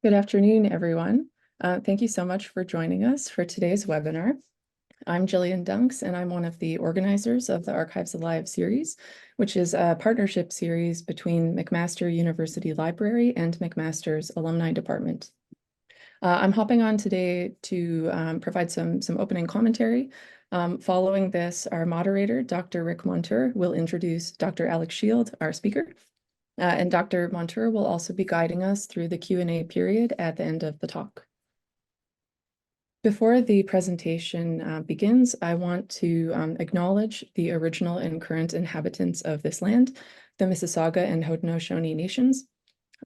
Good afternoon, everyone. Thank you so much for joining us for today's webinar. I'm Jillian Dunks, and I'm one of the organizers of the Archives Alive series, which is a partnership series between McMaster University Library and McMaster's Alumni Department. I'm hopping on today to provide some opening commentary. Following this, our moderator, Dr. Rick Montour, will introduce Dr. Alix Shield, our speaker. And Dr. Montour will also be guiding us through the Q&A period at the end of the talk. Before the presentation begins, I want to acknowledge the original and current inhabitants of this land, the Mississauga and Haudenosaunee nations,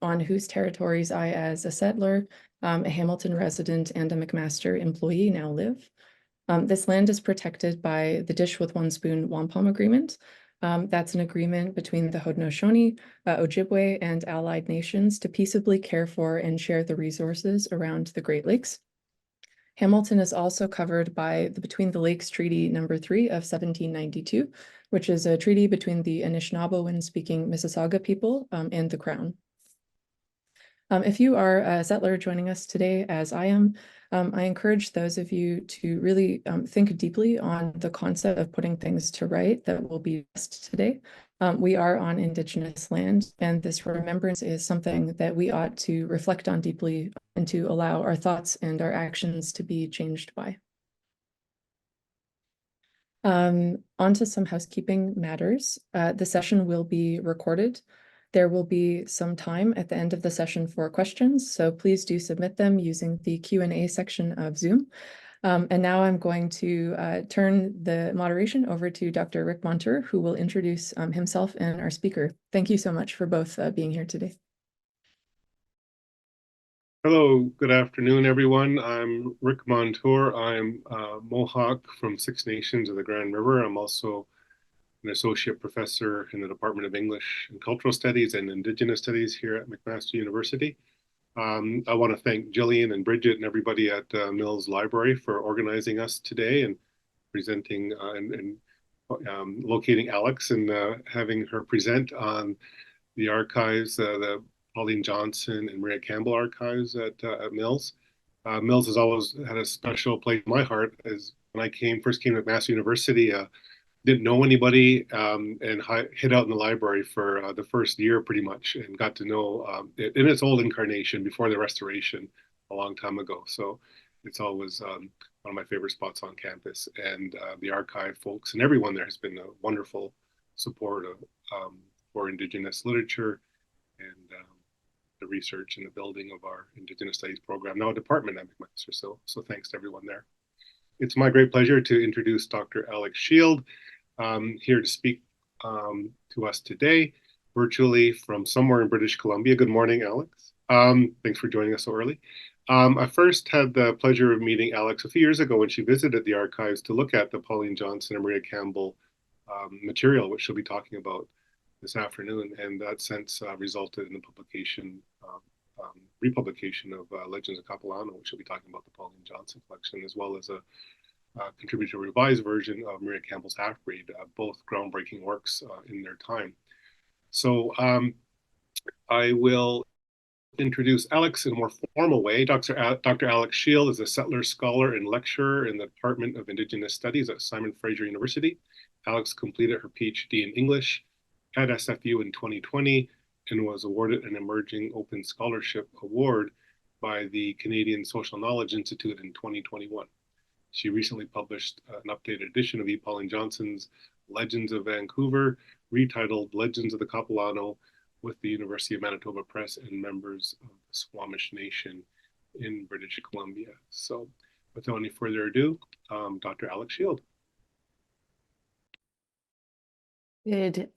on whose territories I, as a settler, a Hamilton resident, and a McMaster employee now live. This land is protected by the Dish with One Spoon Wampum Agreement. That's an agreement between the Haudenosaunee, Ojibwe, and allied nations to peaceably care for and share the resources around the Great Lakes. Hamilton is also covered by the Between the Lakes Treaty Number 3 of 1792, which is a treaty between the Anishinaabe-speaking Mississauga people and the Crown. If you are a settler joining us today, as I am, I encourage those of you to really think deeply on the concept of putting things to right that will be discussed today. We are on Indigenous land, and this remembrance is something that we ought to reflect on deeply and to allow our thoughts and our actions to be changed by. On to some housekeeping matters. The session will be recorded. There will be some time at the end of the session for questions, so please do submit them using the Q&A section of Zoom. And now I'm going to turn the moderation over to Dr. Rick Montour, who will introduce himself and our speaker. Thank you so much for both being here today. Hello, good afternoon, everyone. I'm Rick Montour. I'm a Mohawk from Six Nations of the Grand River. I'm also an associate professor in the Department of English and Cultural Studies and Indigenous Studies here at McMaster University. I want to thank Jillian and Bridget and everybody at Mills Library for organizing us today and presenting and locating Alix and having her present on the archives, the Pauline Johnson and Maria Campbell archives at Mills. Mills has always had a special place in my heart. As when I first came to McMaster University, didn't know anybody and hid out in the library for the first year pretty much and got to know it in its old incarnation before the restoration a long time ago. So it's always one of my favorite spots on campus, and the archive folks and everyone there has been a wonderful support for Indigenous literature and the research and the building of our Indigenous Studies program, now a department at McMaster. So thanks to everyone there. It's my great pleasure to introduce Dr. Alix Shield, here to speak to us today, virtually from somewhere in British Columbia. Good morning, Alix. Thanks for joining us so early. I first had the pleasure of meeting Alix a few years ago when she visited the archives to look at the Pauline Johnson and Maria Campbell material, which she'll be talking about this afternoon, and that since resulted in the republication of Legends of Capilano, which will be talking about the Pauline Johnson collection, as well as a contributed to a revised version of Maria Campbell's Halfbreed, both groundbreaking works in their time. So I will introduce Alix in a more formal way. Dr. Alix Shield is a settler scholar and lecturer in the Department of Indigenous Studies at Simon Fraser University. Alix completed her PhD in English at SFU in 2020 and was awarded an Emerging Open Scholarship Award by the Canadian Social Knowledge Institute in 2021. She recently published an updated edition of E. Pauline Johnson's Legends of Vancouver, retitled Legends of the Capilano, with the University of Manitoba Press and members of the Squamish Nation in British Columbia. So without any further ado, Dr. Alix Shield. Good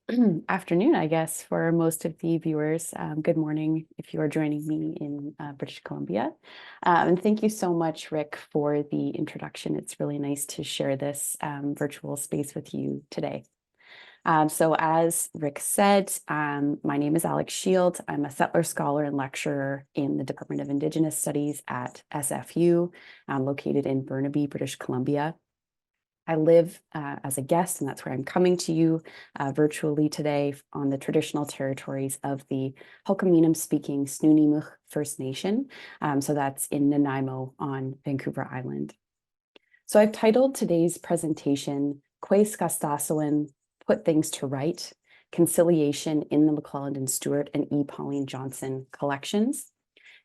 afternoon, I guess, for most of the viewers. Good morning if you are joining me in British Columbia. And thank you so much, Rick, for the introduction. It's really nice to share this virtual space with you today. So as Rick said, my name is Alix Shield. I'm a settler scholar and lecturer in the Department of Indigenous Studies at SFU, located in Burnaby, British Columbia. I live as a guest, and that's where I'm coming to you virtually today on the traditional territories of the Hulkaminam-speaking Snuneymuxw First Nation. So that's in Nanaimo on Vancouver Island. So I've titled today's presentation, Kwaskastahsowin, Put Things to Right, Conciliation in the McClelland and Stewart and E. Pauline Johnson collections.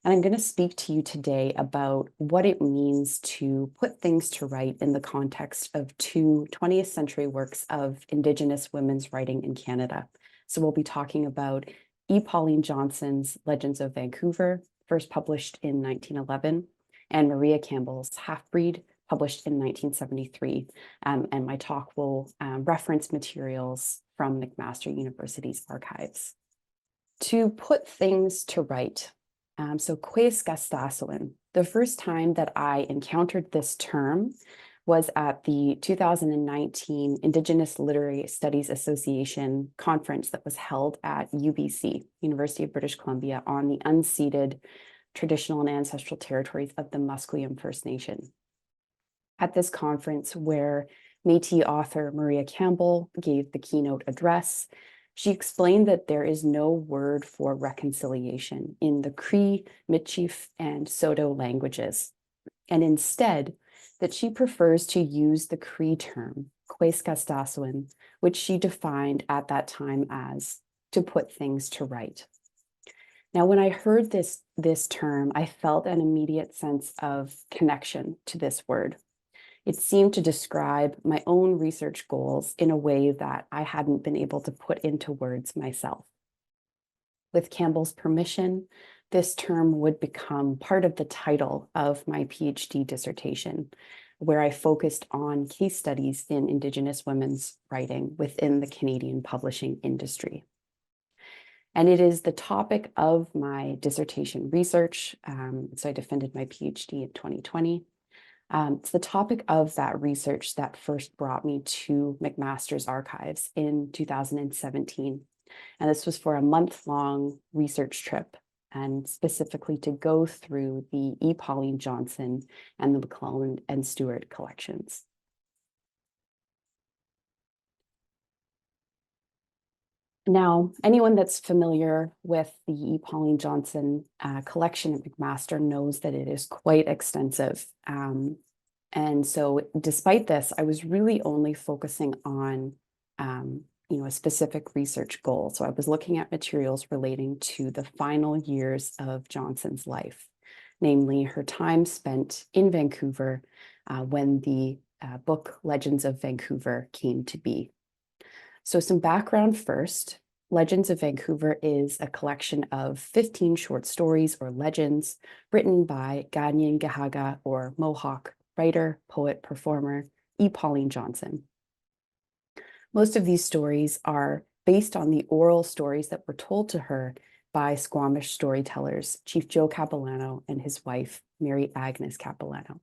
And I'm going to speak to you today about what it means to put things to right in the context of two 20th century works of Indigenous women's writing in Canada. So we'll be talking about E. Pauline Johnson's Legends of Vancouver, first published in 1911, and Maria Campbell's Halfbreed, published in 1973. And my talk will reference materials from McMaster University's archives. To put things to right. So Kwaskastahsowin, the first time that I encountered this term was at the 2019 Indigenous Literary Studies Association conference that was held at UBC, University of British Columbia, on the unceded traditional and ancestral territories of the Musqueam First Nation. At this conference, where Métis author Maria Campbell gave the keynote address, she explained that there is no word for reconciliation in the Cree, Métis, and Saulteaux languages, and instead that she prefers to use the Cree term, Kwaskastahsowin, which she defined at that time as to put things to right. Now, when I heard this term, I felt an immediate sense of connection to this word. It seemed to describe my own research goals in a way that I hadn't been able to put into words myself. With Campbell's permission, this term would become part of the title of my PhD dissertation, where I focused on case studies in Indigenous women's writing within the Canadian publishing industry. And it is the topic of my dissertation research. So I defended my PhD in 2020. It's the topic of that research that first brought me to McMaster's archives in 2017. And this was for a month-long research trip, and specifically to go through the E. Pauline Johnson and the McClelland and Stewart collections. Now, anyone that's familiar with the E. Pauline Johnson collection at McMaster knows that it is quite extensive. And so despite this, I was really only focusing on a specific research goal. So I was looking at materials relating to the final years of Johnson's life, namely her time spent in Vancouver when the book Legends of Vancouver came to be. So some background first. Legends of Vancouver is a collection of 15 short stories or legends written by Ganyin Gahaga or Mohawk writer, poet, performer, E. Pauline Johnson. Most of these stories are based on the oral stories that were told to her by Squamish storytellers, Chief Joe Capilano and his wife, Mary Agnes Capilano.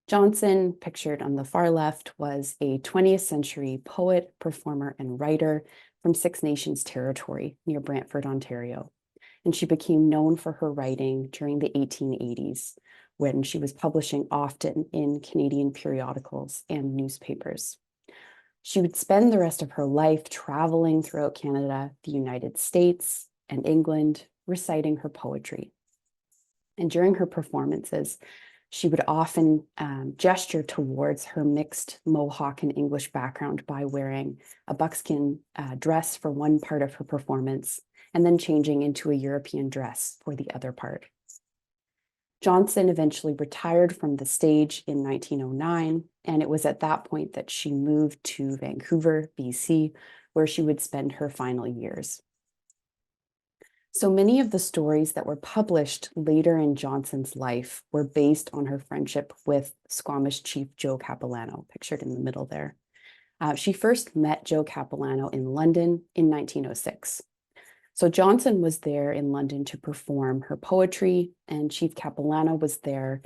Johnson, pictured on the far left, was a 20th century poet, performer, and writer from Six Nations territory near Brantford, Ontario. And she became known for her writing during the 1880s, when she was publishing often in Canadian periodicals and newspapers. She would spend the rest of her life traveling throughout Canada, the United States, and England, reciting her poetry. And during her performances, she would often gesture towards her mixed Mohawk and English background by wearing a buckskin dress for one part of her performance and then changing into a European dress for the other part. Johnson eventually retired from the stage in 1909, and it was at that point that she moved to Vancouver, BC, where she would spend her final years. So many of the stories that were published later in Johnson's life were based on her friendship with Squamish Chief Joe Capilano, pictured in the middle there. She first met Joe Capilano in London in 1906. So Johnson was there in London to perform her poetry, and Chief Capilano was there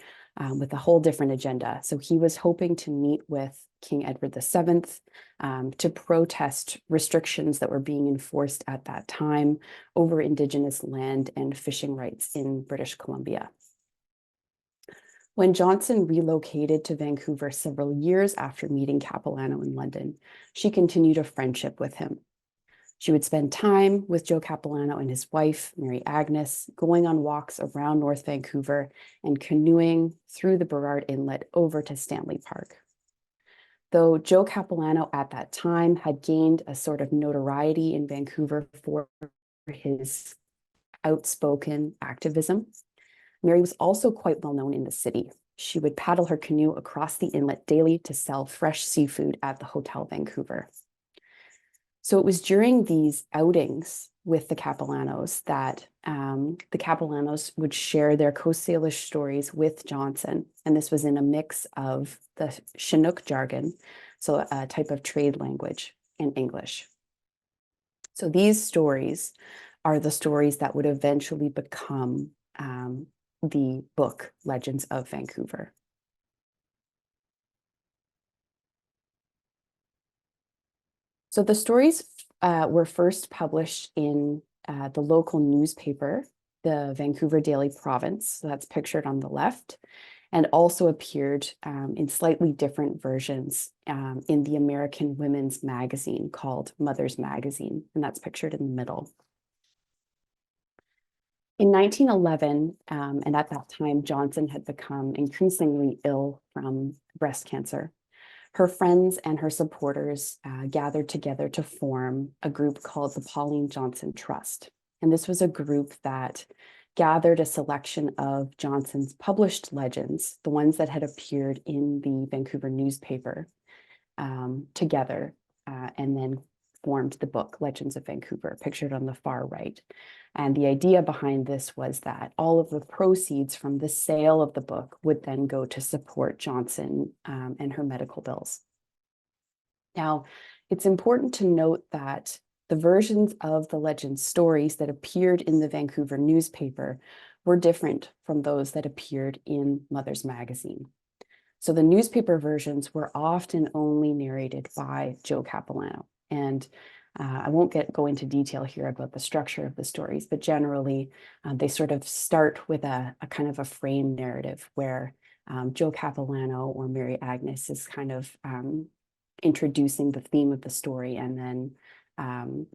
with a whole different agenda. So he was hoping to meet with King Edward VII to protest restrictions that were being enforced at that time over Indigenous land and fishing rights in British Columbia. When Johnson relocated to Vancouver several years after meeting Capilano in London, she continued a friendship with him. She would spend time with Joe Capilano and his wife, Mary Agnes, going on walks around North Vancouver and canoeing through the Burrard Inlet over to Stanley Park. Though Joe Capilano at that time had gained a sort of notoriety in Vancouver for his outspoken activism, Mary was also quite well known in the city. She would paddle her canoe across the inlet daily to sell fresh seafood at the Hotel Vancouver. So it was during these outings with the Capilanos that the Capilanos would share their Coast Salish stories with Johnson. And this was in a mix of the Chinook jargon, so a type of trade language, and English. So these stories are the stories that would eventually become the book Legends of Vancouver. So the stories were first published in the local newspaper, the Vancouver Daily Province, so that's pictured on the left, and also appeared in slightly different versions in the American women's magazine called Mother's Magazine, and that's pictured in the middle. In 1911, and at that time, Johnson had become increasingly ill from breast cancer. Her friends and her supporters gathered together to form a group called the Pauline Johnson Trust. And this was a group that gathered a selection of Johnson's published legends, the ones that had appeared in the Vancouver newspaper, together, and then formed the book Legends of Vancouver, pictured on the far right. And the idea behind this was that all of the proceeds from the sale of the book would then go to support Johnson and her medical bills. Now, it's important to note that the versions of the legend stories that appeared in the Vancouver newspaper were different from those that appeared in Mother's Magazine. So the newspaper versions were often only narrated by Joe Capilano. And I won't go into detail here about the structure of the stories, but generally they sort of start with a kind of a frame narrative where Joe Capilano or Mary Agnes is kind of introducing the theme of the story, and then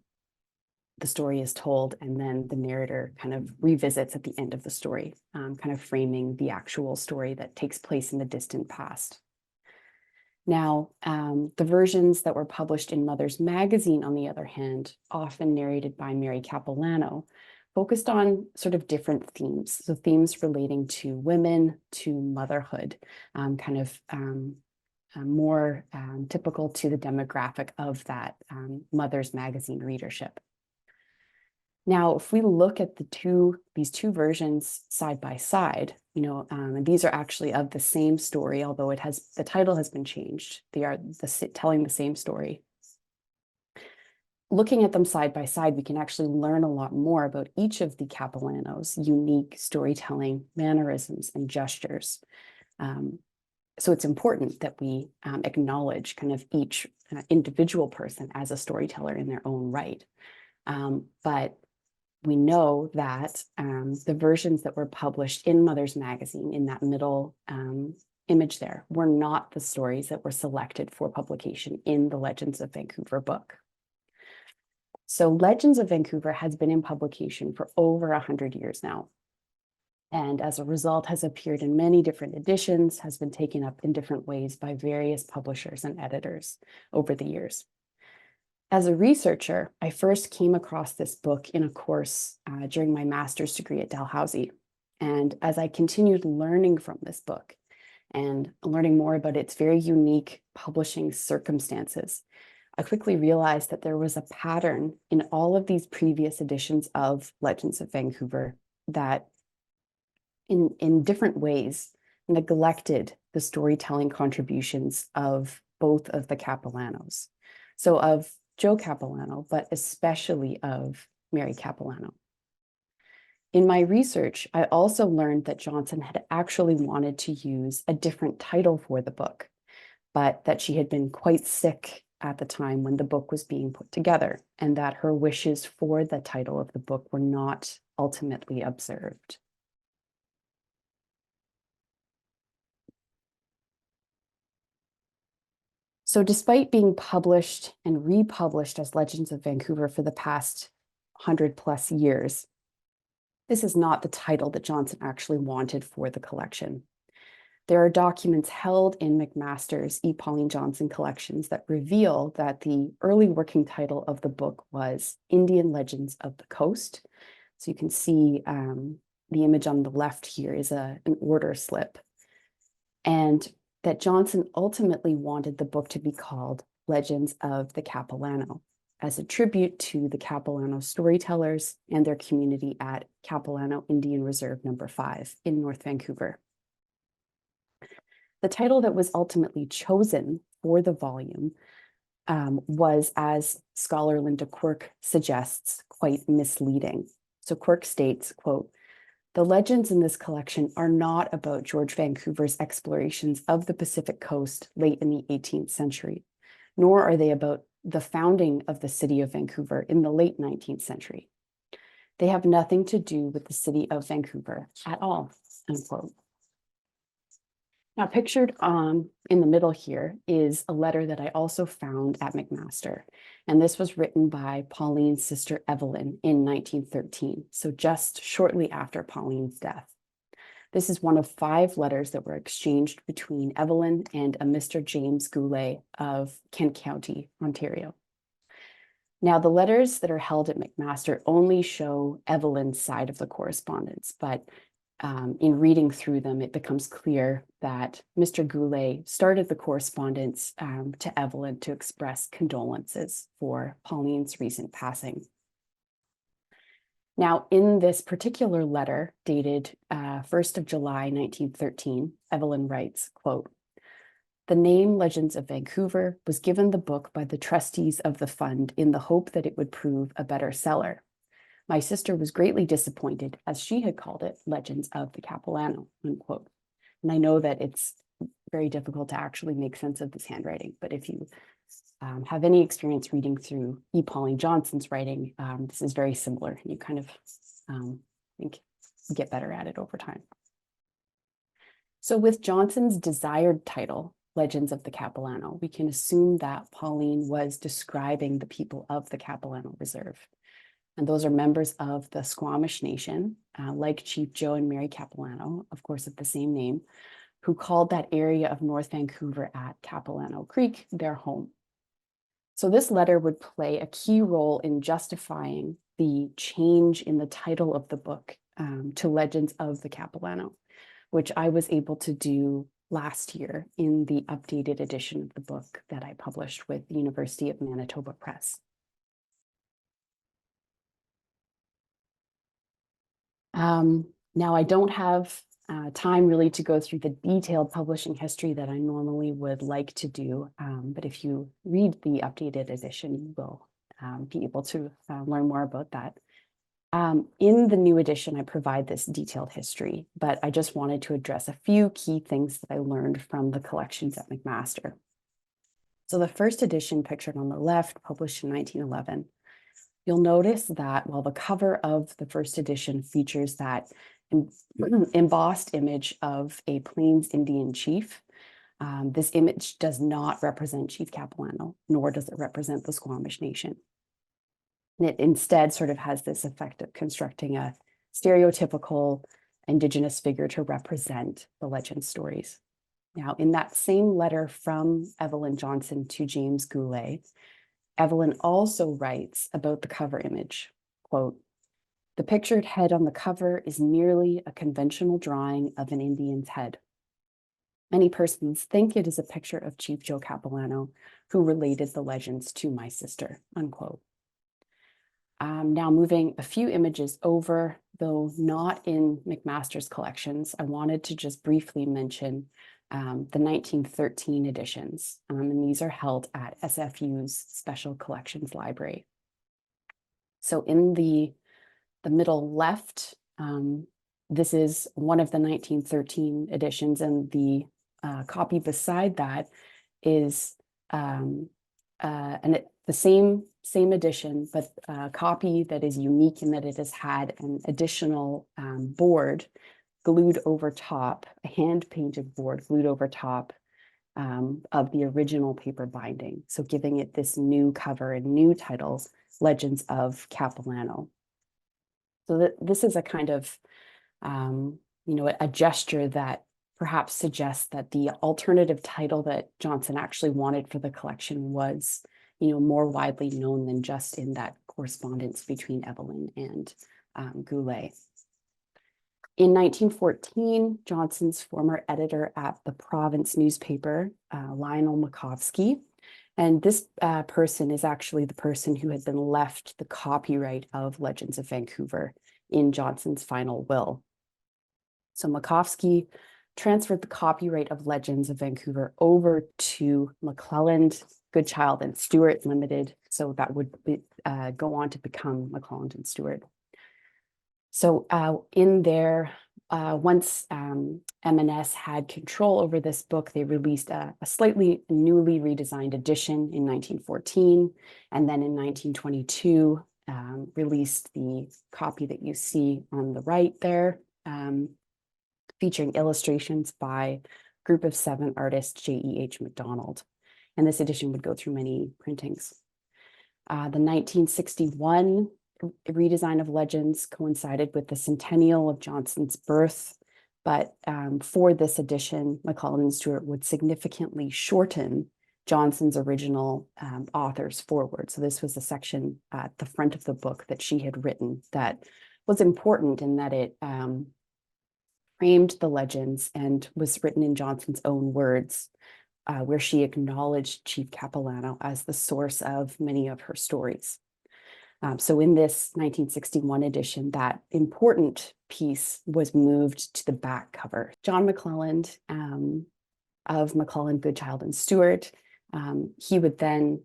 the story is told, and then the narrator kind of revisits at the end of the story, kind of framing the actual story that takes place in the distant past. Now, the versions that were published in Mother's Magazine, on the other hand, often narrated by Mary Capilano, focused on sort of different themes. So themes relating to women, to motherhood, kind of more typical to the demographic of that Mother's Magazine readership. Now, if we look at these two versions side by side, and these are actually of the same story, although the title has been changed. They are telling the same story. Looking at them side by side, we can actually learn a lot more about each of the Capilanos' unique storytelling mannerisms and gestures. So it's important that we acknowledge kind of each individual person as a storyteller in their own right. But we know that the versions that were published in Mother's Magazine, in that middle image there, were not the stories that were selected for publication in the Legends of Vancouver book. So Legends of Vancouver has been in publication for over 100 years now. And as a result, has appeared in many different editions, has been taken up in different ways by various publishers and editors over the years. As a researcher, I first came across this book in a course during my master's degree at Dalhousie. And as I continued learning from this book and learning more about its very unique publishing circumstances, I quickly realized that there was a pattern in all of these previous editions of Legends of Vancouver that in different ways neglected the storytelling contributions of both of the Capilanos. So of Joe Capilano, but especially of Mary Capilano. In my research, I also learned that Johnson had actually wanted to use a different title for the book, but that she had been quite sick at the time when the book was being put together, and that her wishes for the title of the book were not ultimately observed. So despite being published and republished as Legends of Vancouver for the past 100+ years, this is not the title that Johnson actually wanted for the collection. There are documents held in McMaster's E. Pauline Johnson collections that reveal that the early working title of the book was Indian Legends of the Coast. So you can see the image on the left here is an order slip. And that Johnson ultimately wanted the book to be called Legends of the Capilano, as a tribute to the Capilano storytellers and their community at Capilano Indian Reserve No. 5 in North Vancouver. The title that was ultimately chosen for the volume was, as scholar Linda Quirk suggests, quite misleading. So Quirk states, quote, "The legends in this collection are not about George Vancouver's explorations of the Pacific coast late in the 18th century, nor are they about the founding of the city of Vancouver in the late 19th century. They have nothing to do with the city of Vancouver at all," unquote. Now, pictured in the middle here is a letter that I also found at McMaster. And this was written by Pauline's sister Evelyn in 1913, so just shortly after Pauline's death. This is one of 5 letters that were exchanged between Evelyn and a Mr. James Goulet of Kent County, Ontario. Now, the letters that are held at McMaster only show Evelyn's side of the correspondence, but in reading through them, it becomes clear that Mr. Goulet started the correspondence to Evelyn to express condolences for Pauline's recent passing. Now, in this particular letter dated 1st of July, 1913, Evelyn writes, quote, "The name Legends of Vancouver was given the book by the trustees of the fund in the hope that it would prove a better seller. My sister was greatly disappointed, as she had called it Legends of the Capilano," unquote. And I know that it's very difficult to actually make sense of this handwriting, but if you have any experience reading through E. Pauline Johnson's writing, this is very similar. You kind of think you get better at it over time. So with Johnson's desired title, Legends of the Capilano, we can assume that Pauline was describing the people of the Capilano Reserve. And those are members of the Squamish Nation, like Chief Joe and Mary Capilano, of course, of the same name, who called that area of North Vancouver at Capilano Creek their home. So this letter would play a key role in justifying the change in the title of the book to Legends of the Capilano, which I was able to do last year in the updated edition of the book that I published with the University of Manitoba Press. Now, I don't have time really to go through the detailed publishing history that I normally would like to do, but if you read the updated edition, you will be able to learn more about that. In the new edition, I provide this detailed history, but I just wanted to address a few key things that I learned from the collections at McMaster. So the first edition, pictured on the left, published in 1911, you'll notice that while the cover of the first edition features that embossed image of a Plains Indian chief, this image does not represent Chief Capilano, nor does it represent the Squamish Nation. And it instead sort of has this effect of constructing a stereotypical Indigenous figure to represent the legend stories. Now, in that same letter from Evelyn Johnson to James Goulet, Evelyn also writes about the cover image, quote, "The pictured head on the cover is merely a conventional drawing of an Indian's head. Many persons think it is a picture of Chief Joe Capilano, who related the legends to my sister," unquote. Now moving a few images over, though not in McMaster's collections, I wanted to just briefly mention the 1913 editions, and these are held at SFU's Special Collections Library. So in the middle left, this is one of the 1913 editions, and the copy beside that is the same edition, but a copy that is unique in that it has had an additional board glued over top, a hand-painted board glued over top, of the original paper binding. So giving it this new cover and new titles, Legends of Capilano. So this is a kind of, a gesture that perhaps suggests that the alternative title that Johnson actually wanted for the collection was, more widely known than just in that correspondence between Evelyn and Goulet. In 1914, Johnson's former editor at the Province newspaper, Lionel Makovsky, and this person is actually the person who had been left the copyright of Legends of Vancouver in Johnson's final will. So Makovsky transferred the copyright of Legends of Vancouver over to McClelland, Goodchild and Stewart Limited. So that would go on to become McClelland and Stewart. So in there, once M&S had control over this book, they released a slightly newly redesigned edition in 1914, and then in 1922 released the copy that you see on the right there, featuring illustrations by a group of 7 artists, J.E.H. MacDonald. And this edition would go through many printings. The 1961 redesign of Legends coincided with the centennial of Johnson's birth, but for this edition, McClelland and Stewart would significantly shorten Johnson's original author's foreword. So this was a section at the front of the book that she had written that was important in that it framed the legends and was written in Johnson's own words, where she acknowledged Chief Capilano as the source of many of her stories. So in this 1961 edition, that important piece was moved to the back cover. John McClelland of McClelland, Goodchild and Stewart, he would then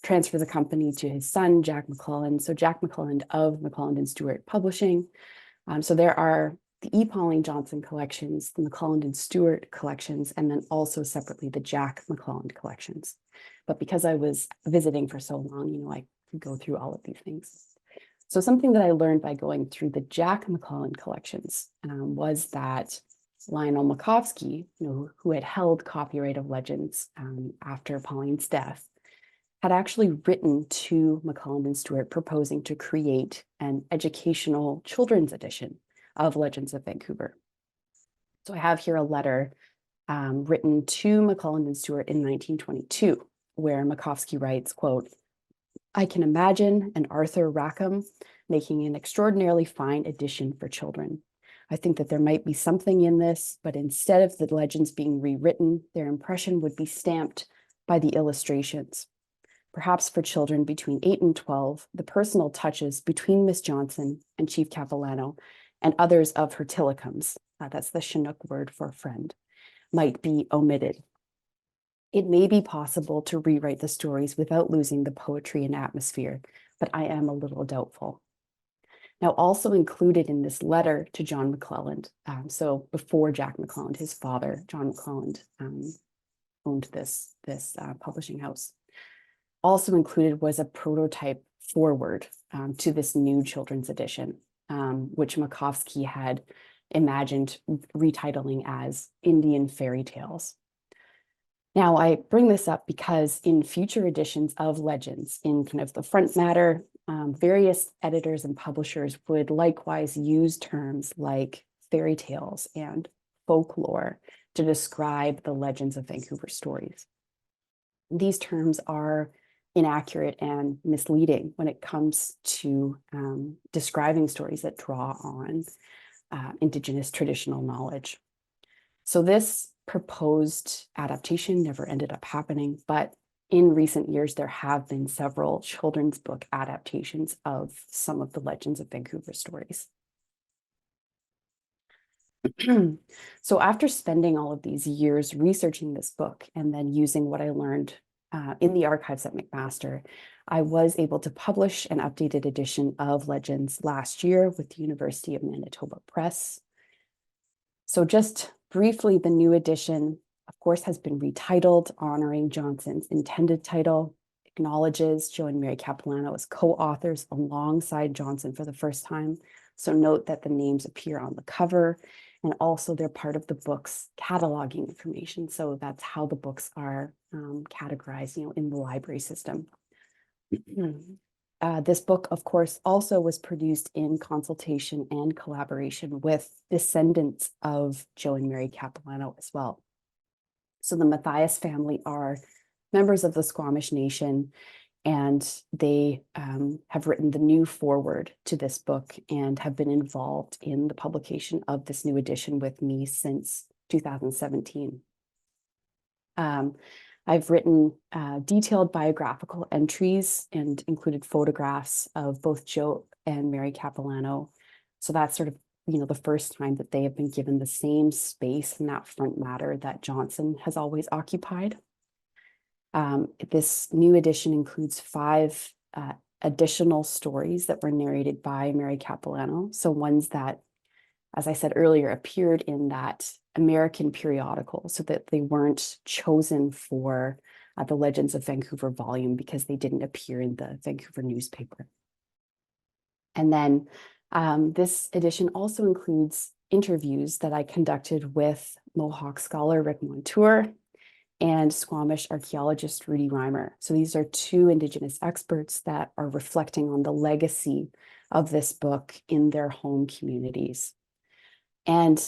transfer the company to his son, Jack McClelland. So Jack McClelland of McClelland and Stewart Publishing. So there are the E. Pauline Johnson collections, the McClelland and Stewart collections, and then also separately the Jack McClelland collections. But because I was visiting for so long, I could go through all of these things. So something that I learned by going through the Jack McClelland collections was that Lionel Makovsky, who had held copyright of Legends after Pauline's death, had actually written to McClelland and Stewart proposing to create an educational children's edition of Legends of Vancouver. So I have here a letter written to McClelland and Stewart in 1922, where Makovsky writes, quote, "I can imagine an Arthur Rackham making an extraordinarily fine edition for children. I think that there might be something in this, but instead of the legends being rewritten, their impression would be stamped by the illustrations. Perhaps for children between 8 and 12, the personal touches between Miss Johnson and Chief Capilano and others of her tillicums, that's the Chinook word for friend, might be omitted. It may be possible to rewrite the stories without losing the poetry and atmosphere, but I am a little doubtful." Now, also included in this letter to John McClelland, so before Jack McClelland, his father, John McClelland, owned this publishing house. Also included was a prototype foreword to this new children's edition, which Makovsky had imagined retitling as Indian Fairy Tales. Now, I bring this up because in future editions of Legends, in kind of the front matter, various editors and publishers would likewise use terms like fairy tales and folklore to describe the Legends of Vancouver stories. These terms are inaccurate and misleading when it comes to describing stories that draw on Indigenous traditional knowledge. So this proposed adaptation never ended up happening, but in recent years, there have been several children's book adaptations of some of the Legends of Vancouver stories. So after spending all of these years researching this book and then using what I learned in the archives at McMaster, I was able to publish an updated edition of Legends last year with the University of Manitoba Press. So just briefly, the new edition, of course, has been retitled, honoring Johnson's intended title, acknowledges Joe and Maria Capilano as co-authors alongside Johnson for the first time. So note that the names appear on the cover, and also they're part of the book's cataloging information. So that's how the books are categorized, in the library system. This book, of course, also was produced in consultation and collaboration with descendants of Joe and Mary Capilano as well. So the Matthias family are members of the Squamish Nation, and they have written the new foreword to this book and have been involved in the publication of this new edition with me since 2017. I've written detailed biographical entries and included photographs of both Joe and Mary Capilano. So that's sort of, the first time that they have been given the same space in that front matter that Johnson has always occupied. This new edition includes 5 additional stories that were narrated by Mary Capilano. So ones that, as I said earlier, appeared in that American periodical, so that they weren't chosen for the Legends of Vancouver volume because they didn't appear in the Vancouver newspaper. And then this edition also includes interviews that I conducted with Mohawk scholar Rick Montour and Squamish archaeologist Rudy Reimer. So these are 2 Indigenous experts that are reflecting on the legacy of this book in their home communities. And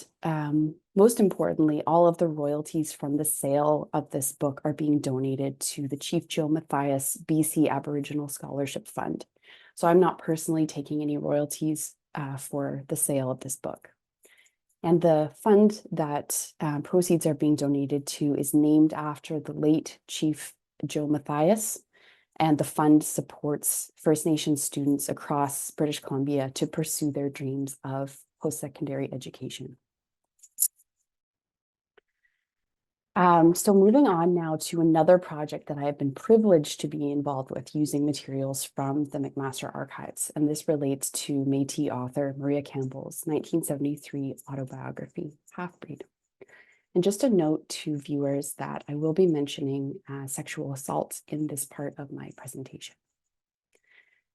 most importantly, all of the royalties from the sale of this book are being donated to the Chief Joe Matthias BC Aboriginal Scholarship Fund. So I'm not personally taking any royalties for the sale of this book. And the fund that proceeds are being donated to is named after the late Chief Joe Matthias, and the fund supports First Nations students across British Columbia to pursue their dreams of post-secondary education. So moving on now to another project that I have been privileged to be involved with using materials from the McMaster archives, and this relates to Métis author Maria Campbell's 1973 autobiography, Halfbreed. And just a note to viewers that I will be mentioning sexual assault in this part of my presentation.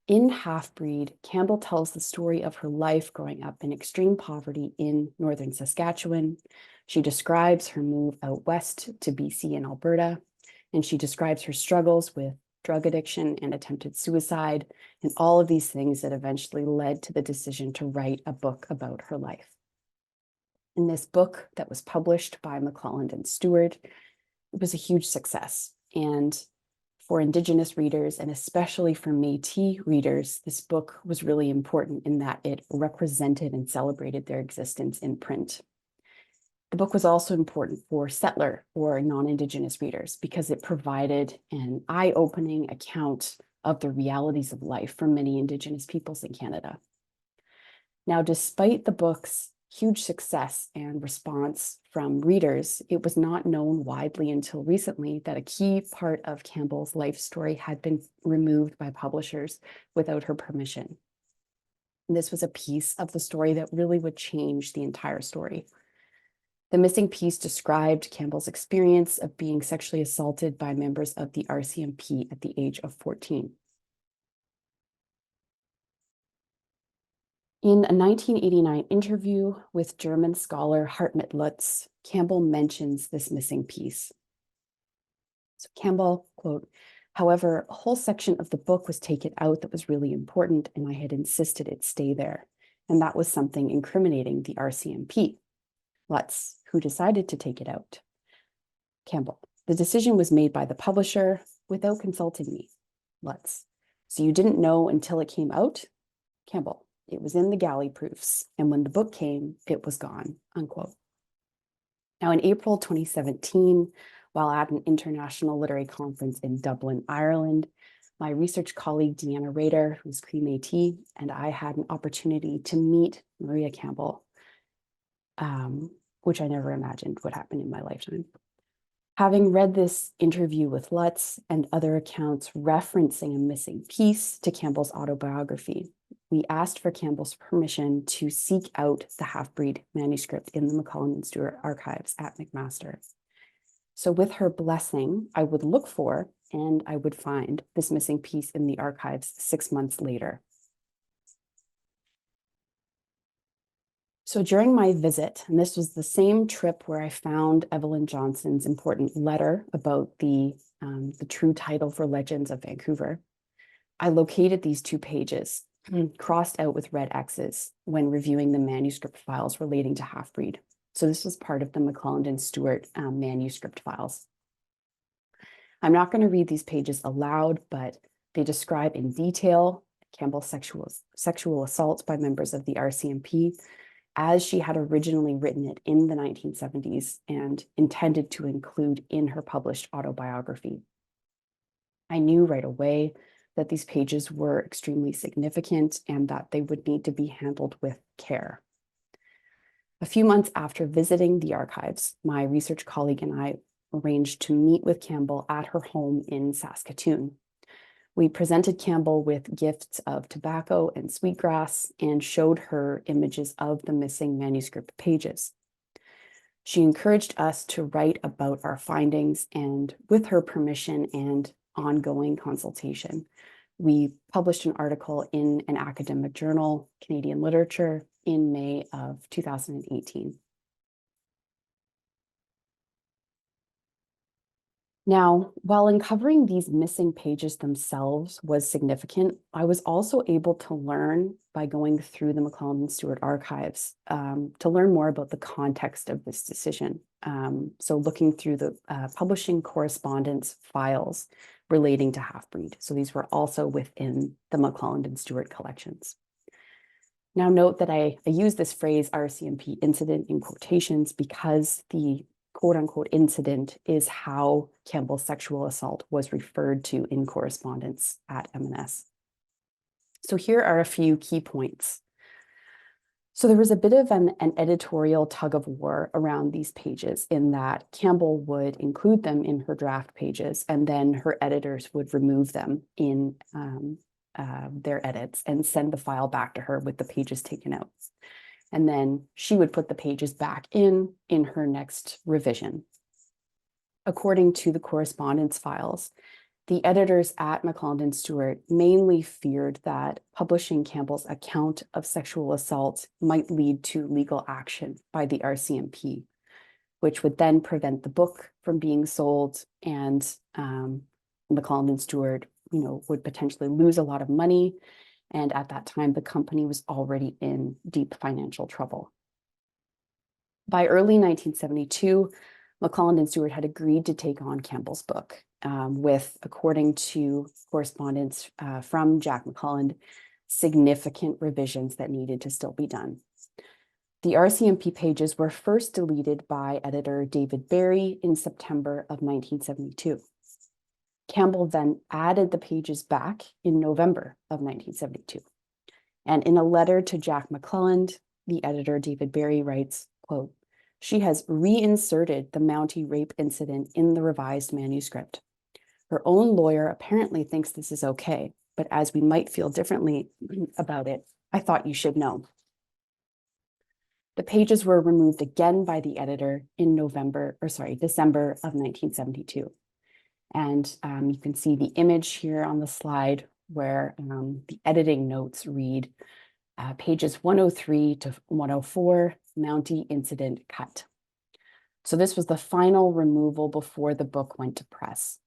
In Halfbreed, Campbell tells the story of her life growing up in extreme poverty in northern Saskatchewan. She describes her move out west to BC and Alberta, and she describes her struggles with drug addiction and attempted suicide, and all of these things that eventually led to the decision to write a book about her life. In this book that was published by McClelland and Stewart, it was a huge success. And for Indigenous readers, and especially for Métis readers, this book was really important in that it represented and celebrated their existence in print. The book was also important for settler or non-Indigenous readers because it provided an eye-opening account of the realities of life for many Indigenous peoples in Canada. Now, despite the book's huge success and response from readers, it was not known widely until recently that a key part of Campbell's life story had been removed by publishers without her permission. And this was a piece of the story that really would change the entire story. The missing piece described Campbell's experience of being sexually assaulted by members of the RCMP at the age of 14. In a 1989 interview with German scholar Hartmut Lutz, Campbell mentions this missing piece. So Campbell, quote, "However, a whole section of the book was taken out that was really important, and I had insisted it stay there. And that was something incriminating the RCMP. Lutz, who decided to take it out? Campbell, the decision was made by the publisher without consulting me. Lutz, so you didn't know until it came out? Campbell, it was in the galley proofs, and when the book came, it was gone," unquote. Now, in April 2017, while at an international literary conference in Dublin, Ireland, my research colleague, Deanna Rader, who's Cree Métis, and I had an opportunity to meet Maria Campbell, which I never imagined would happen in my lifetime. Having read this interview with Lutz and other accounts referencing a missing piece to Campbell's autobiography, we asked for Campbell's permission to seek out the Halfbreed manuscript in the McClelland and Stewart archives at McMaster. So with her blessing, I would look for and I would find this missing piece in the archives 6 months later. So during my visit, and this was the same trip where I found Evelyn Johnson's important letter about the true title for Legends of Vancouver, I located these 2 pages crossed out with red X's when reviewing the manuscript files relating to Halfbreed. So this was part of the McClelland and Stewart manuscript files. I'm not going to read these pages aloud, but they describe in detail Campbell's sexual assaults by members of the RCMP, as she had originally written it in the 1970s and intended to include in her published autobiography. I knew right away that these pages were extremely significant and that they would need to be handled with care. A few months after visiting the archives, my research colleague and I arranged to meet with Campbell at her home in Saskatoon. We presented Campbell with gifts of tobacco and sweetgrass and showed her images of the missing manuscript pages. She encouraged us to write about our findings, and with her permission and ongoing consultation, we published an article in an academic journal, Canadian Literature, in May of 2018. Now, while uncovering these missing pages themselves was significant, I was also able to learn by going through the McClelland and Stewart archives to learn more about the context of this decision. So looking through the publishing correspondence files relating to Halfbreed. So these were also within the McClelland and Stewart collections. Now note that I use this phrase RCMP incident in quotations because the quote-unquote incident is how Campbell's sexual assault was referred to in correspondence at M&S. So here are a few key points. So there was a bit of an editorial tug of war around these pages in that Campbell would include them in her draft pages and then her editors would remove them in their edits and send the file back to her with the pages taken out. And then she would put the pages back in her next revision. According to the correspondence files, the editors at McClelland and Stewart mainly feared that publishing Campbell's account of sexual assault might lead to legal action by the RCMP, which would then prevent the book from being sold, and McClelland and Stewart, would potentially lose a lot of money. And at that time, the company was already in deep financial trouble. By early 1972, McClelland and Stewart had agreed to take on Campbell's book with, according to correspondence from Jack McClelland, significant revisions that needed to still be done. The RCMP pages were first deleted by editor David Barry in September of 1972. Campbell then added the pages back in November of 1972. And in a letter to Jack McClelland, the editor David Barry writes, quote, "She has reinserted the Mountie rape incident in the revised manuscript. Her own lawyer apparently thinks this is okay, but as we might feel differently about it, I thought you should know." The pages were removed again by the editor in December of 1972. And you can see the image here on the slide where the editing notes read pages 103 to 104, Mountie incident cut. So this was the final removal before the book went to press.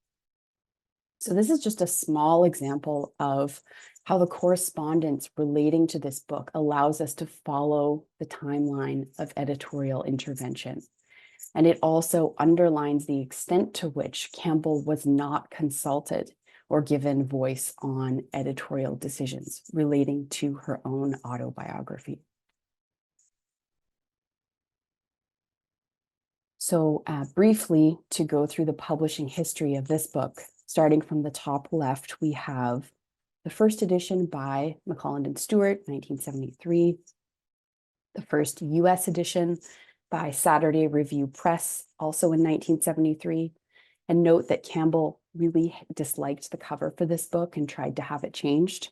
So this is just a small example of how the correspondence relating to this book allows us to follow the timeline of editorial intervention. And it also underlines the extent to which Campbell was not consulted or given voice on editorial decisions relating to her own autobiography. So briefly, to go through the publishing history of this book, starting from the top left, we have the first edition by McClelland and Stewart, 1973, the first US edition by Saturday Review Press, also in 1973. And note that Campbell really disliked the cover for this book and tried to have it changed.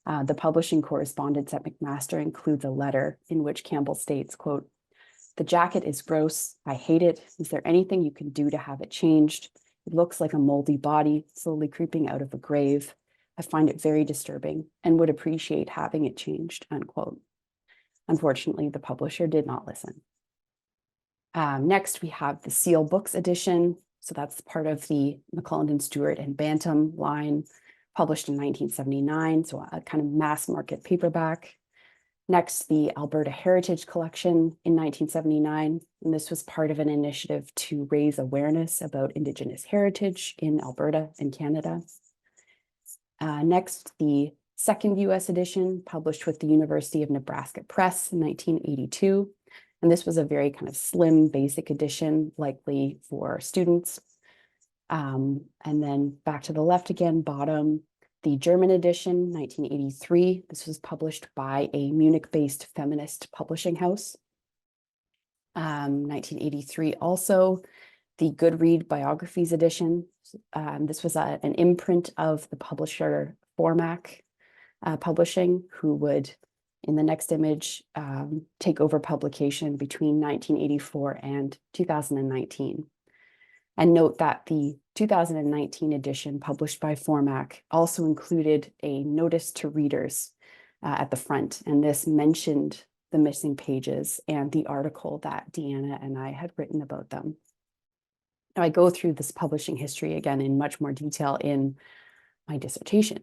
The publishing correspondence at McMaster includes a letter in which Campbell states, quote, "The jacket is gross. I hate it. Is there anything you can do to have it changed? It looks like a moldy body slowly creeping out of a grave. I find it very disturbing and would appreciate having it changed," unquote. Unfortunately, the publisher did not listen. Next, we have the Seal Books edition. So that's part of the McClelland and Stewart and Bantam line, published in 1979, so a kind of mass market paperback. Next, the Alberta Heritage Collection in 1979, and this was part of an initiative to raise awareness about Indigenous heritage in Alberta and Canada. Next, the second US edition, published with the University of Nebraska Press in 1982. And this was a very kind of slim, basic edition, likely for students. And then back to the left again, bottom, the German edition, 1983. This was published by a Munich-based feminist publishing house. 1983 also, the Good Read Biographies edition. This was an imprint of the publisher Formac Publishing, who would, in the next image, take over publication between 1984 and 2019. And note that the 2019 edition published by Formac also included a notice to readers at the front, and this mentioned the missing pages and the article that Deanna and I had written about them. Now, I go through this publishing history again in much more detail in my dissertation,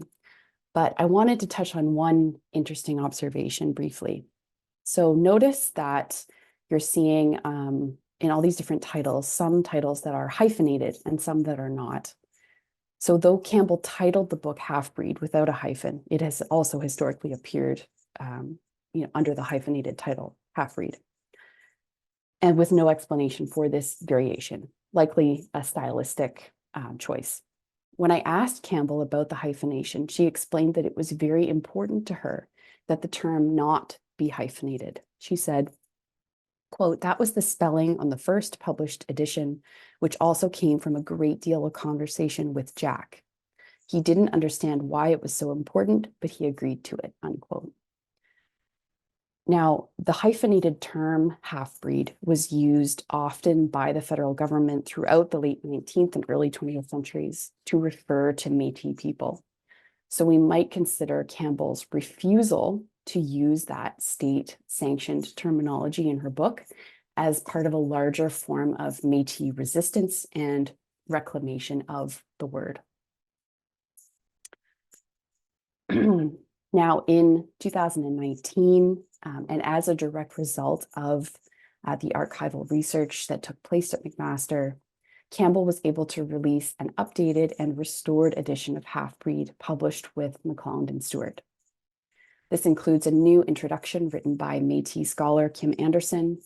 but I wanted to touch on one interesting observation briefly. So notice that you're seeing in all these different titles, some titles that are hyphenated and some that are not. So though Campbell titled the book Halfbreed without a hyphen, it has also historically appeared under the hyphenated title Halfbreed, and with no explanation for this variation, likely a stylistic choice. When I asked Campbell about the hyphenation, she explained that it was very important to her that the term not be hyphenated. She said, quote, "That was the spelling on the first published edition, which also came from a great deal of conversation with Jack. He didn't understand why it was so important, but he agreed to it," unquote. Now, the hyphenated term half-breed was used often by the federal government throughout the late 19th and early 20th centuries to refer to Métis people. So we might consider Campbell's refusal to use that state-sanctioned terminology in her book as part of a larger form of Métis resistance and reclamation of the word. Now, in 2019, and as a direct result of the archival research that took place at McMaster, Campbell was able to release an updated and restored edition of Halfbreed published with McClelland and Stewart. This includes a new introduction written by Métis scholar Kim Anderson,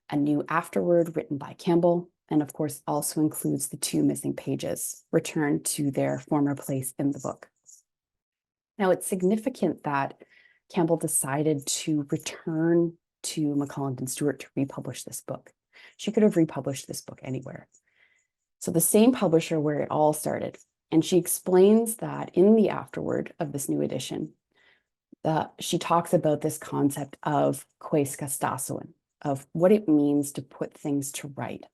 a new afterword written by Campbell, and of course also includes the 2 missing pages returned to their former place in the book. Now, it's significant that Campbell decided to return to McClelland and Stewart to republish this book. She could have republished this book anywhere. So the same publisher where it all started. And she explains that in the afterword of this new edition, she talks about this concept of Kwaskastahsowin, of what it means to put things to right.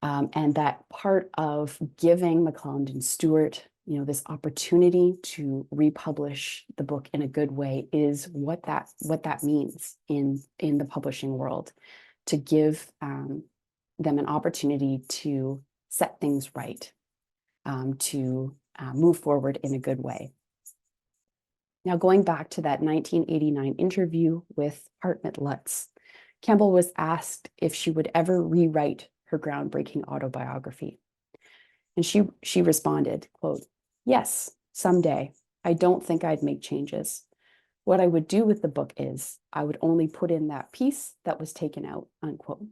And that part of giving McClelland and Stewart this opportunity to republish the book in a good way is what that means in the publishing world, to give them an opportunity to set things right, to move forward in a good way. Now, going back to that 1989 interview with Hartmut Lutz, Campbell was asked if she would ever rewrite her groundbreaking autobiography. And she responded, quote, "Yes, someday. I don't think I'd make changes. What I would do with the book is I would only put in that piece that was taken out," unquote.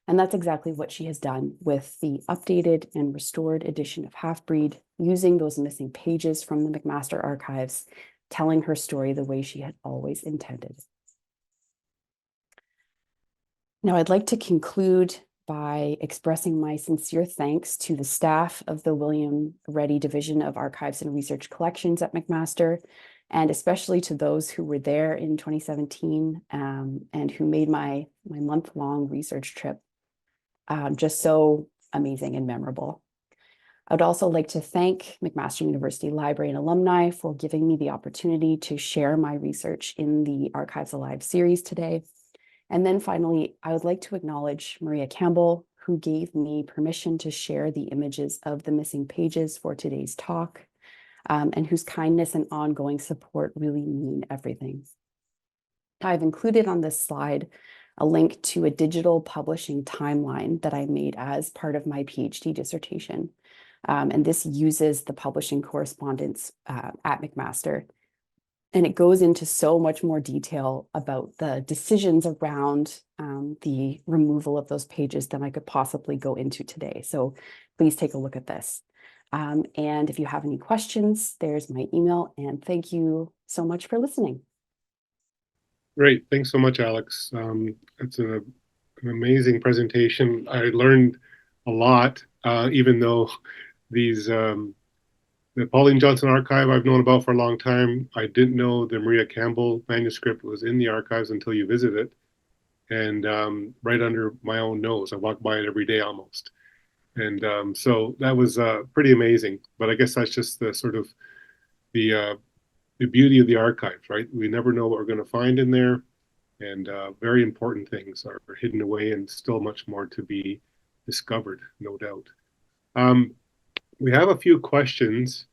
And that's exactly what she has done with the updated and restored edition of Halfbreed, using those missing pages from the McMaster archives, telling her story the way she had always intended. Now, I'd like to conclude by expressing my sincere thanks to the staff of the William Reddy Division of Archives and Research Collections at McMaster, and especially to those who were there in 2017 and who made my month-long research trip just so amazing and memorable. I would also like to thank McMaster University Library and alumni for giving me the opportunity to share my research in the Archives Alive series today. And then finally, I would like to acknowledge Maria Campbell, who gave me permission to share the images of the missing pages for today's talk, and whose kindness and ongoing support really mean everything. I've included on this slide a link to a digital publishing timeline that I made as part of my PhD dissertation. And this uses the publishing correspondence at McMaster. And it goes into so much more detail about the decisions around the removal of those pages than I could possibly go into today. So please take a look at this. And if you have any questions, there's my email. And thank you so much for listening. Great. Thanks so much, Alex. It's an amazing presentation. I learned a lot, even though the Pauline Johnson archive I've known about for a long time. I didn't know the Maria Campbell manuscript was in the archives until you visit it. And right under my own nose, I walk by it every day almost. And so that was pretty amazing. But I guess that's just the sort of the beauty of the archives, right? We never know what we're going to find in there. And very important things are hidden away and still much more to be discovered, no doubt. We have a few questions,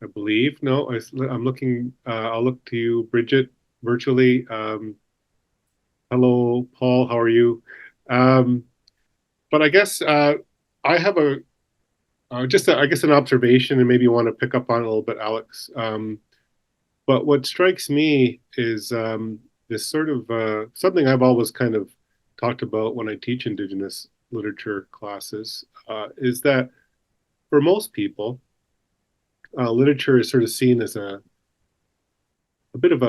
I believe. No, I'm looking, I'll look to you, Bridget, virtually. Hello, Paul, how are you? But I guess I have I guess an observation, and maybe you want to pick up on it a little bit, Alex. But what strikes me is this sort of something I've always kind of talked about when I teach Indigenous literature classes, is that for most people, literature is sort of seen as a bit of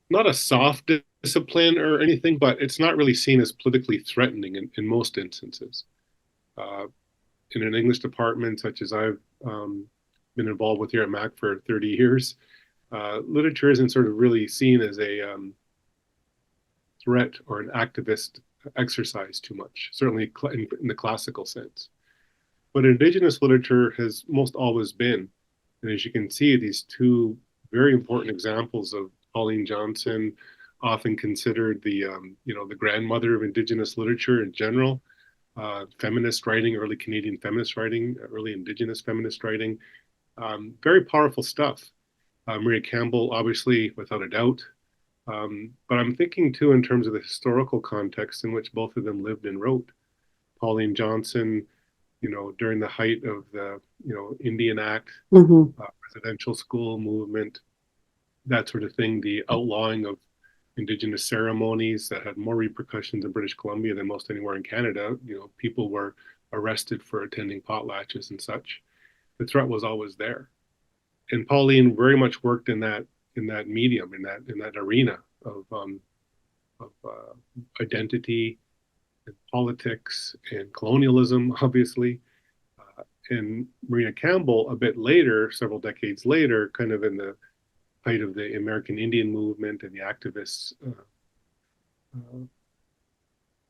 not a soft discipline or anything, but it's not really seen as politically threatening in most instances. In an English department, such as I've been involved with here at Mac for 30 years, literature isn't sort of really seen as a threat or an activist exercise too much, certainly in the classical sense. But Indigenous literature has most always been, and as you can see, these two very important examples of Pauline Johnson, often considered the the grandmother of Indigenous literature in general, feminist writing, early Canadian feminist writing, early Indigenous feminist writing, very powerful stuff. Maria Campbell, obviously, without a doubt. But I'm thinking too in terms of the historical context in which both of them lived and wrote. Pauline Johnson, during the height of the, Indian Act, residential school movement, that sort of thing, the outlawing of Indigenous ceremonies that had more repercussions in British Columbia than most anywhere in Canada. People were arrested for attending potlatches and such. The threat was always there. And Pauline very much worked in that medium, in that arena of identity and politics and colonialism, obviously. And Maria Campbell, a bit later, several decades later, kind of in the height of the American Indian movement and the activists,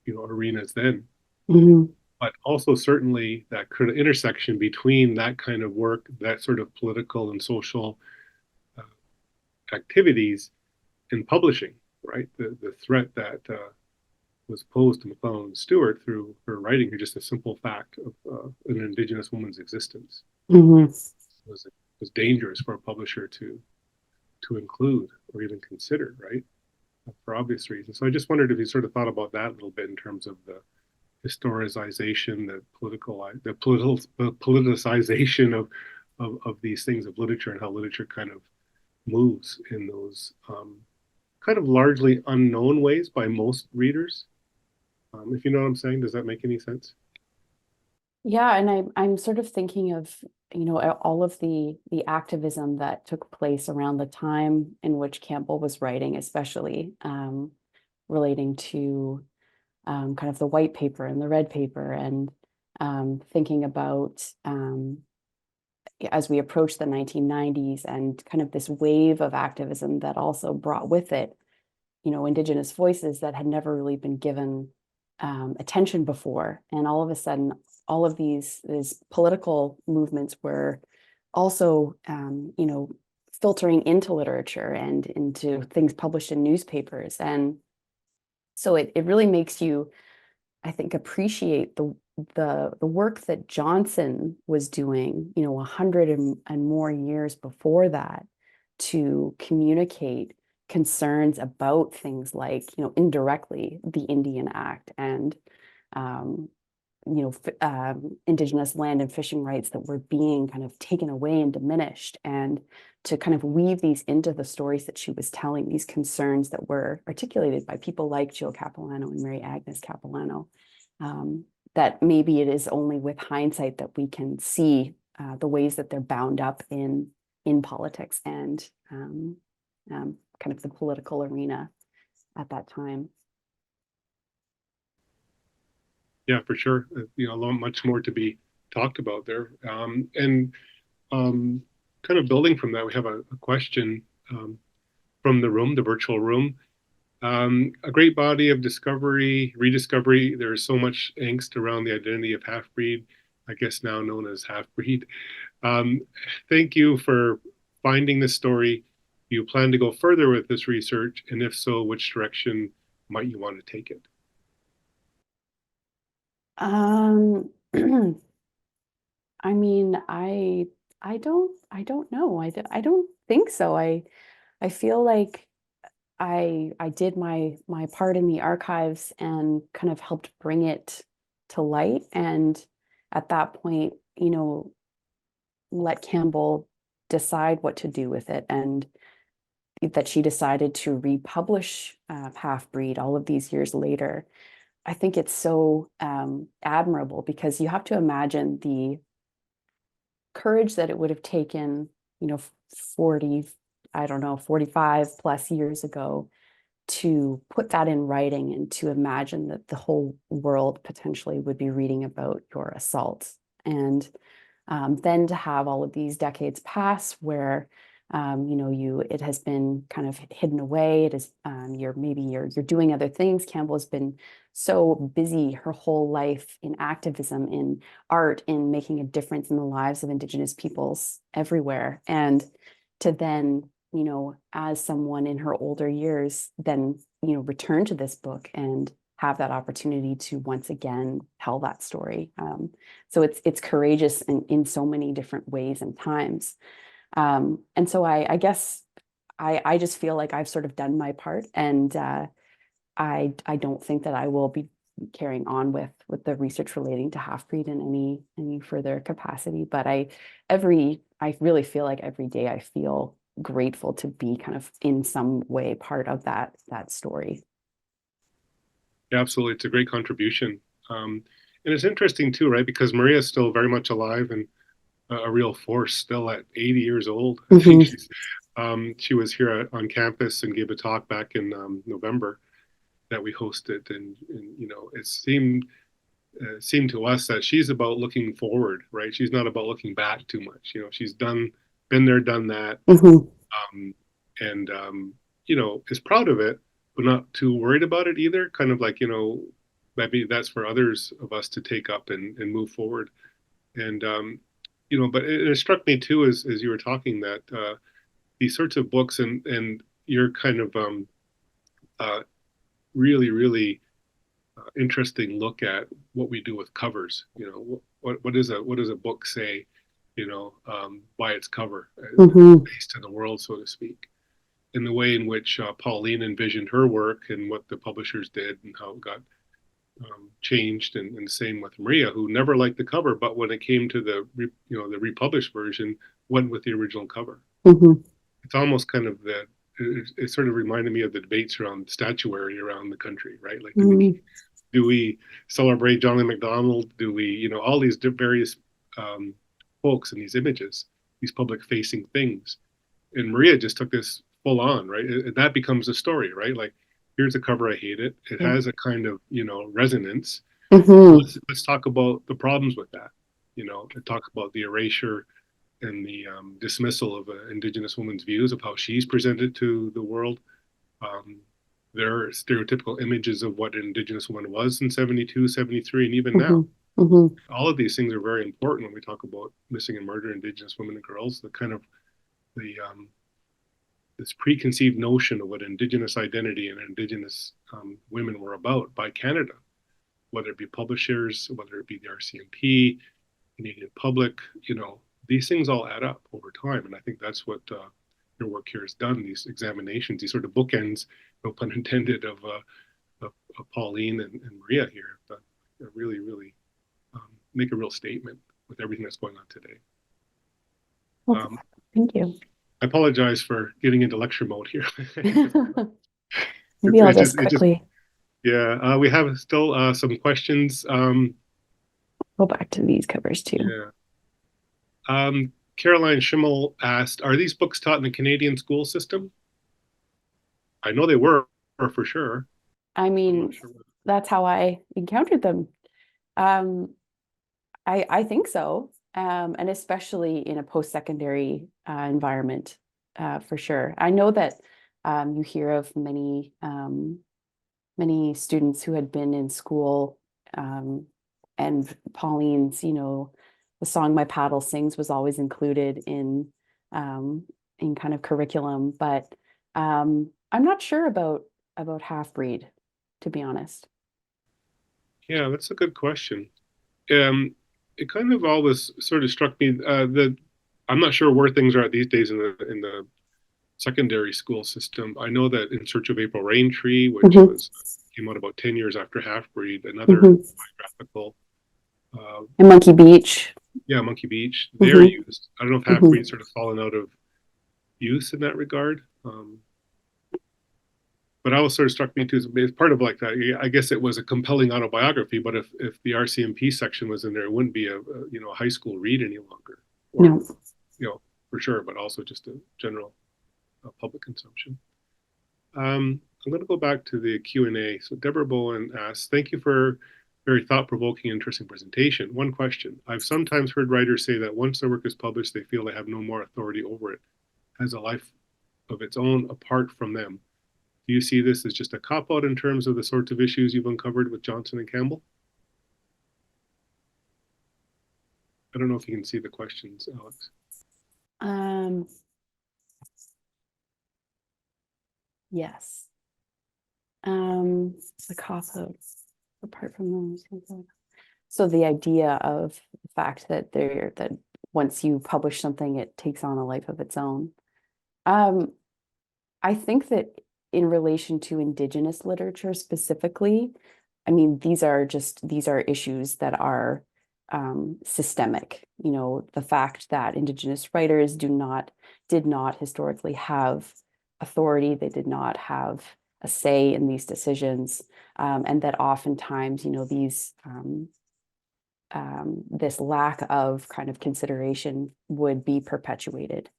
arenas then. But also certainly that kind of intersection between that kind of work, that sort of political and social activities, and publishing, right? The threat that was posed to McClelland and Stewart through her writing, or just a simple fact of an Indigenous woman's existence, was dangerous for a publisher to include or even consider, right? For obvious reasons. So I just wondered if you sort of thought about that a little bit in terms of the historicization, the politicization of these things, of literature, and how literature kind of moves in those kind of largely unknown ways by most readers. If you know what I'm saying, does that make any sense? Yeah, and I'm sort of thinking of, all of the activism that took place around the time in which Campbell was writing, especially relating to kind of the white paper and the red paper, and thinking about as we approach the 1990s and kind of this wave of activism that also brought with it, Indigenous voices that had never really been given attention before. And all of a sudden, all of these political movements were also, filtering into literature and into things published in newspapers. And so it really makes you, I think, appreciate the work that Johnson was doing, 100 and more years before that, to communicate concerns about things like, indirectly, the Indian Act and Indigenous land and fishing rights that were being kind of taken away and diminished, and to kind of weave these into the stories that she was telling, these concerns that were articulated by people like Jill Capilano and Mary Agnes Capilano, that maybe it is only with hindsight that we can see the ways that they're bound up in politics and kind of the political arena at that time. Yeah, for sure. Much more to be talked about there. Kind of building from that, we have a question from the room, the virtual room. A great body of discovery, rediscovery. There's so much angst around the identity of Halfbreed, I guess now known as Halfbreed. Thank you for finding this story. Do you plan to go further with this research? And if so, which direction might you want to take it? I mean, I don't know. I don't think so. I feel like I did my part in the archives and kind of helped bring it to light. And at that point, let Campbell decide what to do with it, and that she decided to republish Halfbreed all of these years later. I think it's so admirable, because you have to imagine the courage that it would have taken, 45 plus years ago, to put that in writing and to imagine that the whole world potentially would be reading about your assault. And then to have all of these decades pass where it has been kind of hidden away. It is you're doing other things. Campbell has been so busy her whole life in activism, in art, in making a difference in the lives of Indigenous peoples everywhere. And to then, as someone in her older years, then, return to this book and have that opportunity to once again tell that story. So it's courageous in so many different ways and times. And so I guess I just feel like I've sort of done my part, and I don't think that I will be carrying on with the research relating to Halfbreed in any further capacity. But I really feel like every day I feel grateful to be kind of in some way part of that story. Yeah, absolutely. It's a great contribution. And it's interesting too, right? Because Maria is still very much alive and a real force, still at 80 years old. I think she was here on campus and gave a talk back in November that we hosted, and it seemed to us that she's about looking forward, right? She's not about looking back too much. She's been there, done that, and is proud of it, but not too worried about it either. Kind of like maybe that's for others of us to take up and move forward. And but it struck me too, as you were talking, that these sorts of books and your kind of really interesting look at what we do with covers. What does a book say? By its cover, based in the world, so to speak. In the way in which Pauline envisioned her work and what the publishers did and how it got changed, and same with Maria, who never liked the cover, but when it came to the republished version, went with the original cover. It's almost kind of it sort of reminded me of the debates around statuary around the country, right? Like, do we celebrate John MacDonald? Do we, all these various folks and these images, these public facing things? And Maria just took this full on, right? That becomes a story, right? Like, here's a cover, I hate it. It has a kind of, resonance. Let's talk about the problems with that, to talk about the erasure and the dismissal of Indigenous women's views of how she's presented to the world. There are stereotypical images of what an Indigenous woman was in 72, 73, and even now. Mhm. All of these things are very important when we talk about missing and murdered Indigenous women and girls. The kind of the this preconceived notion of what Indigenous identity and Indigenous women were about by Canada, whether it be publishers, whether it be the RCMP, Canadian public, these things all add up over time. And I think that's what your work here has done, these examinations, these sort of bookends, no pun intended, of Pauline and Maria here, but really, really make a real statement with everything that's going on today. Well, thank you. I apologize for getting into lecture mode here. Maybe I'll just quickly. Yeah, we have still some questions. Go back to these covers too. Yeah. Caroline Schimmel asked, are these books taught in the Canadian school system? I know they were, for sure. I mean, sure. That's how I encountered them. I think so. And especially in a post-secondary environment, for sure. I know that you hear of many students who had been in school, and Pauline's, the song "My Paddle Sings" was always included in kind of curriculum, but I'm not sure about Halfbreed, to be honest. Yeah, that's a good question. It kind of always sort of struck me that I'm not sure where things are at these days in the secondary school system. I know that In Search of April Raintree, which came out about 10 years after Halfbreed, another biographical. And Monkey Beach. Yeah, Monkey Beach. They're used. I don't know if Halfbreed's sort of fallen out of use in that regard. But I was sort of struck me too, as part of like that. I guess it was a compelling autobiography, but if the RCMP section was in there, it wouldn't be a high school read any longer. Or, no, for sure, but also just a general public consumption. I'm going to go back to the Q&A. So Deborah Bowen asks, thank you for very thought-provoking, interesting presentation. One question: I've sometimes heard writers say that once their work is published, they feel they have no more authority over it, has a life of its own apart from them. Do you see this as just a cop-out in terms of the sorts of issues you've uncovered with Johnson and Campbell? I don't know if you can see the questions, Alex. Yes. The cop-out apart from those. So the idea of the fact that that once you publish something, it takes on a life of its own. I think that in relation to Indigenous literature specifically, I mean, these are issues that are systemic. The fact that Indigenous writers did not historically have authority, they did not have a say in these decisions, and that oftentimes, this lack of kind of consideration would be perpetuated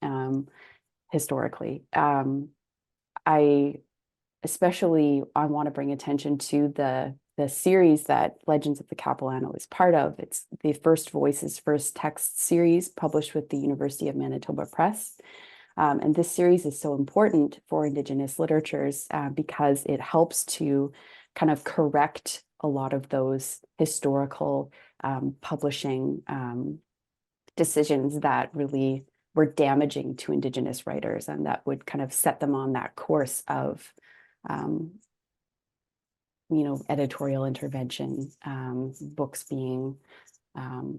historically. I want to bring attention to the series that Legends of the Capilano is part of. It's the First Voices, First Text series published with the University of Manitoba Press. And this series is so important for Indigenous literatures because it helps to kind of correct a lot of those historical publishing decisions that really were damaging to Indigenous writers, and that would kind of set them on that course of editorial intervention, books being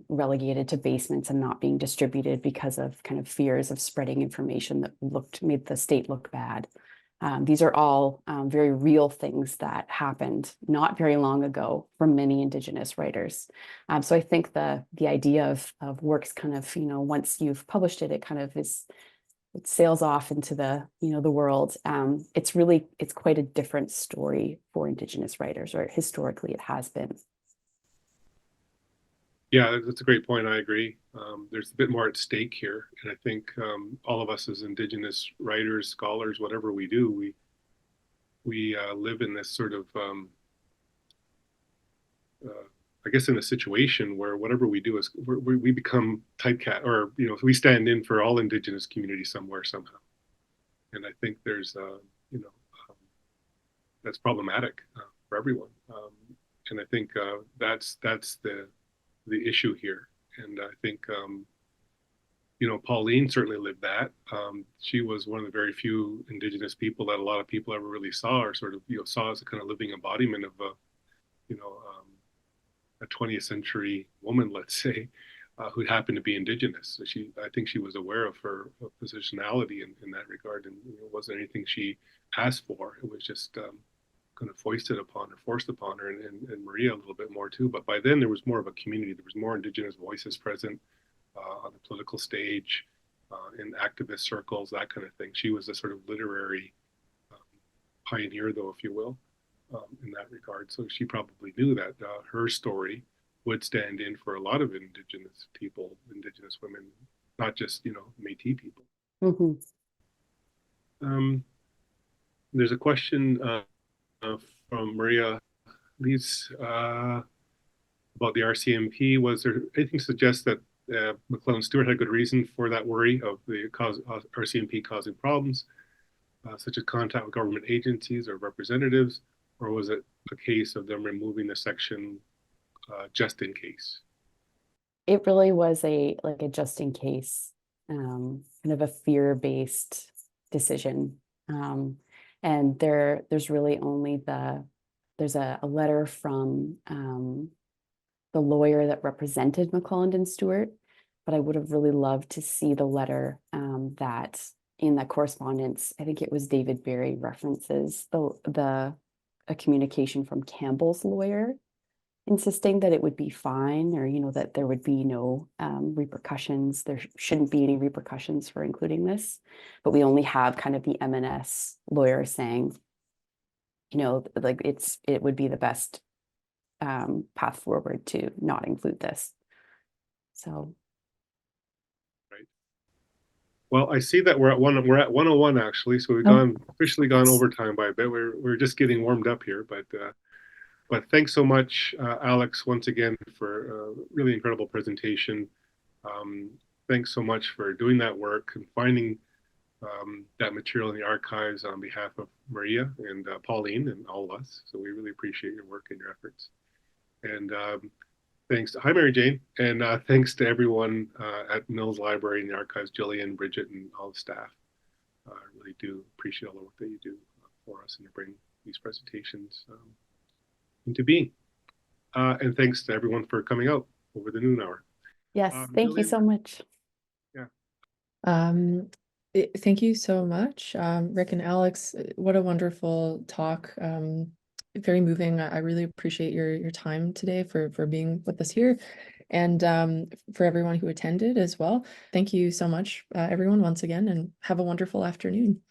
relegated to basements and not being distributed because of kind of fears of spreading information that made the state look bad. These are all very real things that happened not very long ago for many Indigenous writers. So I think the idea of works kind of, once you've published it, it kind of it sails off into the world. It's quite a different story for Indigenous writers, or historically it has been. Yeah, that's a great point. I agree. There's a bit more at stake here. And I think all of us as Indigenous writers, scholars, whatever we do, we live in this sort of, I guess, in a situation where whatever we do is we become typecast, or, we stand in for all Indigenous communities somewhere, somehow. And I think there's, that's problematic for everyone. And I think that's the issue here. And I think, you know, Pauline certainly lived that. She was one of the very few Indigenous people that a lot of people ever really saw, or sort of, you know, saw as a kind of living embodiment of a, you know, a 20th century woman, let's say, who happened to be Indigenous. So I think she was aware of her positionality in that regard, and you know, it wasn't anything she asked for. It was just kind of foisted upon her, forced upon her, and Maria a little bit more too. But by then there was more of a community. There was more Indigenous voices present on the political stage, in activist circles, that kind of thing. She was a sort of literary pioneer, though, if you will, in that regard. So she probably knew that her story would stand in for a lot of Indigenous people, Indigenous women, not just, you know, Métis people. Mm-hmm. There's a question from Maria Lees about the RCMP. Was there anything to suggest that McClelland Stewart had good reason for that worry of the RCMP causing problems, such as contact with government agencies or representatives, or was it a case of them removing the section just in case? It really was a just in case, kind of a fear-based decision. And there's really only there's a letter from the lawyer that represented McClelland and Stewart, but I would have really loved to see the letter that in that correspondence, I think it was David Berry references a communication from Campbell's lawyer insisting that it would be fine, or, you know, that there would be no repercussions. There shouldn't be any repercussions for including this, but we only have kind of the MNS lawyer saying, you know, like it would be the best path forward to not include this. So. Right. Well, I see that we're at 101 actually, so we've officially gone overtime by a bit. We're just getting warmed up here, but thanks so much, Alix, once again for a really incredible presentation. Thanks so much for doing that work and finding that material in the archives on behalf of Maria and Pauline and all of us. So we really appreciate your work and your efforts. And thanks to, hi Mary Jane, and thanks to everyone at Mills Library and the archives, Jillian, Bridget, and all the staff. I really do appreciate all the work that you do for us and to bring these presentations into being. And thanks to everyone for coming out over the noon hour. Yes, thank you so much. Yeah. Thank you so much, Rick and Alix. What a wonderful talk. Very moving. I really appreciate your time today for being with us here, and for everyone who attended as well. Thank you so much, everyone, once again, and have a wonderful afternoon.